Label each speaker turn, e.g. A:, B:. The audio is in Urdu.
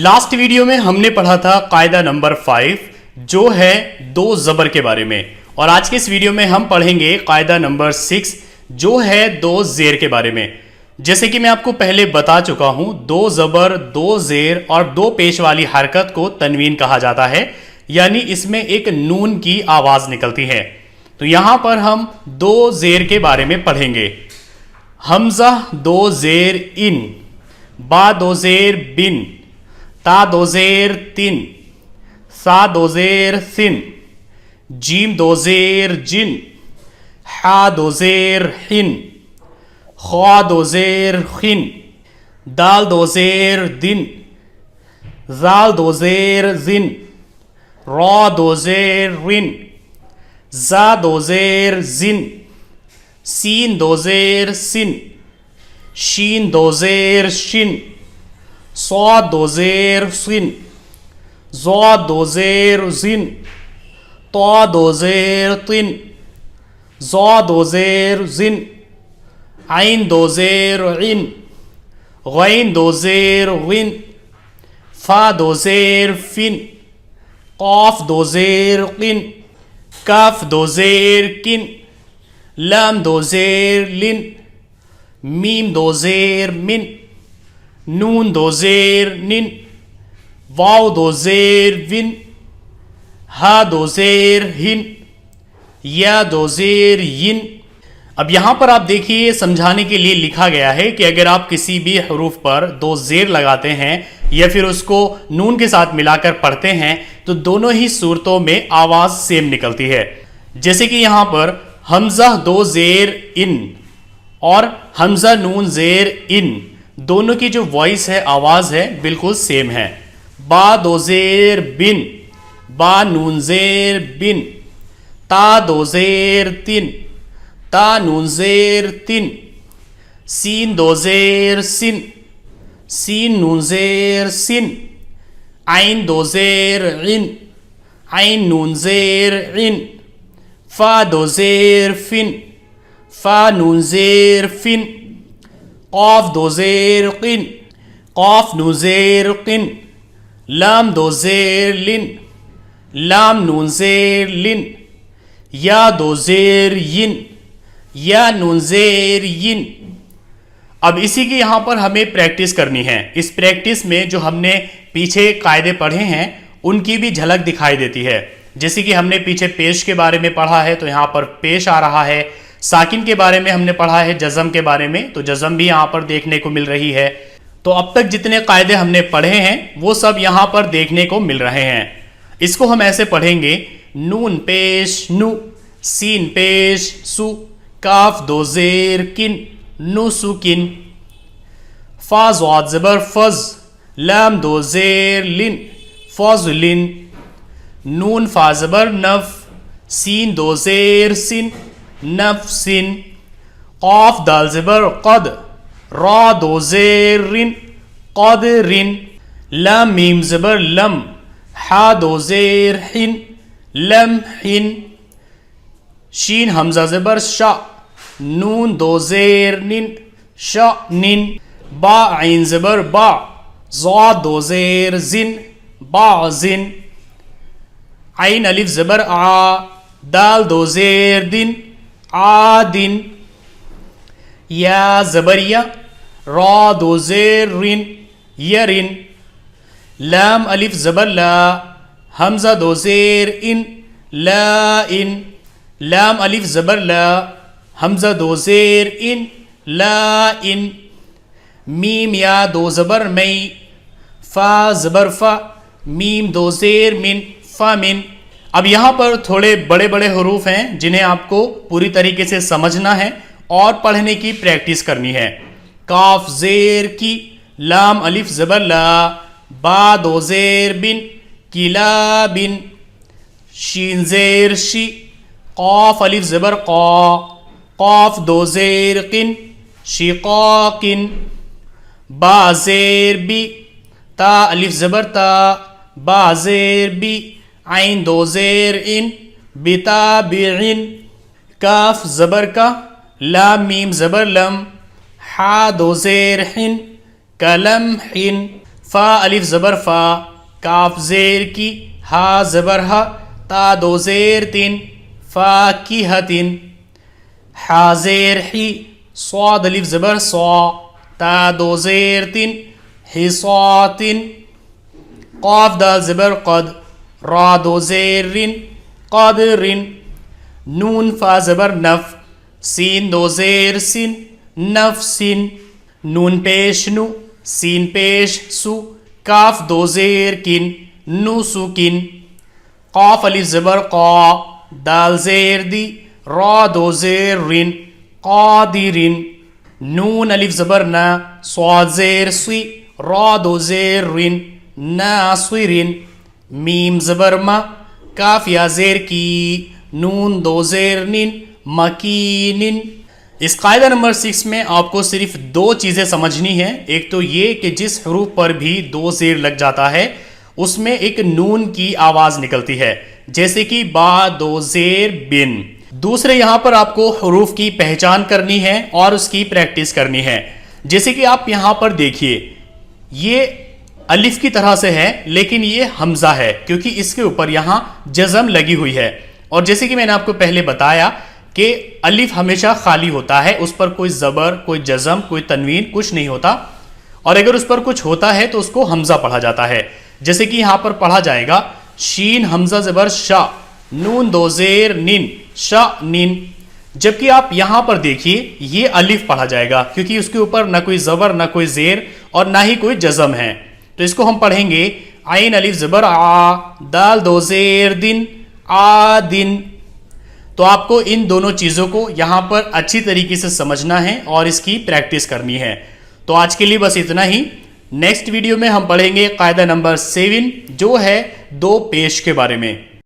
A: لاسٹ ویڈیو میں ہم نے پڑھا تھا قاعدہ نمبر 5 جو ہے دو زبر کے بارے میں، اور آج کے اس ویڈیو میں ہم پڑھیں گے قاعدہ نمبر 6 جو ہے دو زیر کے بارے میں۔ جیسے کہ میں آپ کو پہلے بتا چکا ہوں، دو زبر، دو زیر اور دو پیش والی حرکت کو تنوین کہا جاتا ہے، یعنی اس میں ایک نون کی آواز نکلتی ہے۔ تو یہاں پر ہم دو زیر کے بارے میں پڑھیں گے۔ حمزہ دو زیر ان، با دو زیر بن، تا دو زیر تن، سا دو زیر سن، جیم دو زیر جن، حا دو زیر حن، خوا دو زیر خن، دال دو زیر دن، زال دو زیر زن، را دو زیر رن، زا دو زیر زن، سین دو زیر سن، شین دو زیر شن، صاد دو زیر سن، ضاد دو زیر زن، طا دو زیر طن، ظا دو زیر زن، عین دو زیر عن، غین دو زیر غن، فا دو زیر فن، قاف دو زیر قن، کاف دو زیر کن، لام دو زیر لن، میم دو زیر من، نون دو زیر نن، واو دو زیر ون، ہا دو زیر ہن، یا دو زیر ین۔ اب یہاں پر آپ دیکھیے، سمجھانے کے لیے لکھا گیا ہے کہ اگر آپ کسی بھی حروف پر دو زیر لگاتے ہیں یا پھر اس کو نون کے ساتھ ملا کر پڑھتے ہیں تو دونوں ہی صورتوں میں آواز سیم نکلتی ہے۔ جیسے کہ یہاں پر حمزہ دو زیر ان اور حمزہ نون زیر ان، دونوں کی جو وائس ہے، آواز ہے، بالکل سیم ہے۔ با دو زیر بن، با نون زیر بن، تا دو زیر تن، تا نون زیر تن، سین دو زیر سن، سین نون زیر سن، عین دو زیر عن، عین نون زیر عن، فا دو زیر فن، فا نون زیر فن، قاف دو زیر قن، قاف نون زیر قن، لام دو زیر لن، لام نون زیر لن، یا دو زیر ین، یا نون زیر ین۔ اب اسی کی یہاں پر ہمیں پریکٹس کرنی ہے۔ اس پریکٹس میں جو ہم نے پیچھے قاعدے پڑھے ہیں ان کی بھی جھلک دکھائی دیتی ہے۔ جیسے کہ ہم نے پیچھے پیش کے بارے میں پڑھا ہے تو یہاں پر پیش آ رہا ہے، ساکن کے بارے میں ہم نے پڑھا ہے، جزم کے بارے میں تو جزم بھی یہاں پر دیکھنے کو مل رہی ہے۔ تو اب تک جتنے قاعدے ہم نے پڑھے ہیں وہ سب یہاں پر دیکھنے کو مل رہے ہیں۔ اس کو ہم ایسے پڑھیں گے: نون پیش نو، سین پیش سو، کاف دو زیر کن، نو سکن، فا ضاد زبر فز، لام دو زیر لن، فضلن، نون فا زبر نف، سین دو زیر سن، نفسن، قاف دال زبر قد، را دو زیر رن، قدرن، لام میم زبر لم، حا دو زیر حن، لمحن، شین حمزہ زبر شا، نون دو زیر نن، شأنن، با عین زبر با، ضا دو زیر زن، بعضن، عین الف زبر آ، دال دو زیر دن، عادن، یا زبر یا، را دو زیر رن، یرن، لام الف زبر لا، حمزہ دو زیر ان، لا ان، لام الف زبر لا، حمزہ دو زیر ان، لا ان، میم یا دو زبر می، فا زبر فا، میم دو زیر من، فمن۔ اب یہاں پر تھوڑے بڑے بڑے حروف ہیں جنہیں آپ کو پوری طریقے سے سمجھنا ہے اور پڑھنے کی پریکٹس کرنی ہے۔ کاف زیر کی، لام الف زبر لا، با دو زیر بن، کلابن، شین زیر شی، قاف الف زبر قا، قاف دو زیر قن، شقاقن، با زیر بی، تا الف زبر تا، با زیر بی، عین دو زیر ان، بتابعن، کاف زبر کا، لام میم زبر لم، حا دو زیر حن، کلمحن، فا الف زبر فا، کاف زیر کی، ہا زبر ہا، تا دو زیر تین، فاکہۃ، حا زیر حی، صاد الف زبر صا، تا دو زیر تین، حصات، قاف دال زبر قد، را دو زیر رن، قدر، نون فا زبر نف، سین دو زیر سن، نفس، نون پیش نو، سین پیش سو، کاف دو زیر کن، نسکن، قاف الف زبر قا، دال زیر دی، را دو زیر رن، قادر، نون الف زبر نا، صاد زیر سی، را دو زیر رن، ناصر، میم زبر ما، کاف یا زیر کی، نون دو زیر نن، مکین۔ اس قاعدہ نمبر 6 میں آپ کو صرف دو چیزیں سمجھنی ہیں، ایک تو یہ کہ جس حروف پر بھی دو زیر لگ جاتا ہے اس میں ایک نون کی آواز نکلتی ہے، جیسے کہ با دو زیر بن۔ دوسرے یہاں پر آپ کو حروف کی پہچان کرنی ہے اور اس کی پریکٹس کرنی ہے، جیسے کہ آپ یہاں پر دیکھیے یہ الف کی طرح سے ہے لیکن یہ حمزہ ہے کیونکہ اس کے اوپر یہاں جزم لگی ہوئی ہے، اور جیسے کہ میں نے آپ کو پہلے بتایا کہ الف ہمیشہ خالی ہوتا ہے، اس پر کوئی زبر، کوئی جزم، کوئی تنوین کچھ نہیں ہوتا، اور اگر اس پر کچھ ہوتا ہے تو اس کو حمزہ پڑھا جاتا ہے، جیسے کہ یہاں پر پڑھا جائے گا شین حمزہ زبر شا، نون دو زیر نن، شا نن، جبکہ آپ یہاں پر دیکھیے یہ الف پڑھا جائے گا کیونکہ اس کے اوپر نہ کوئی زبر، نہ کوئی زیر اور نہ ہی کوئی جزم ہے، تو اس کو ہم پڑھیں گے عین الف زبر آ، دال دو زیر دن، آ دن۔ تو آپ کو ان دونوں چیزوں کو یہاں پر اچھی طریقے سے سمجھنا ہے اور اس کی پریکٹس کرنی ہے۔ تو آج کے لیے بس اتنا ہی، نیکسٹ ویڈیو میں ہم پڑھیں گے قاعدہ نمبر 7 جو ہے دو پیش کے بارے میں۔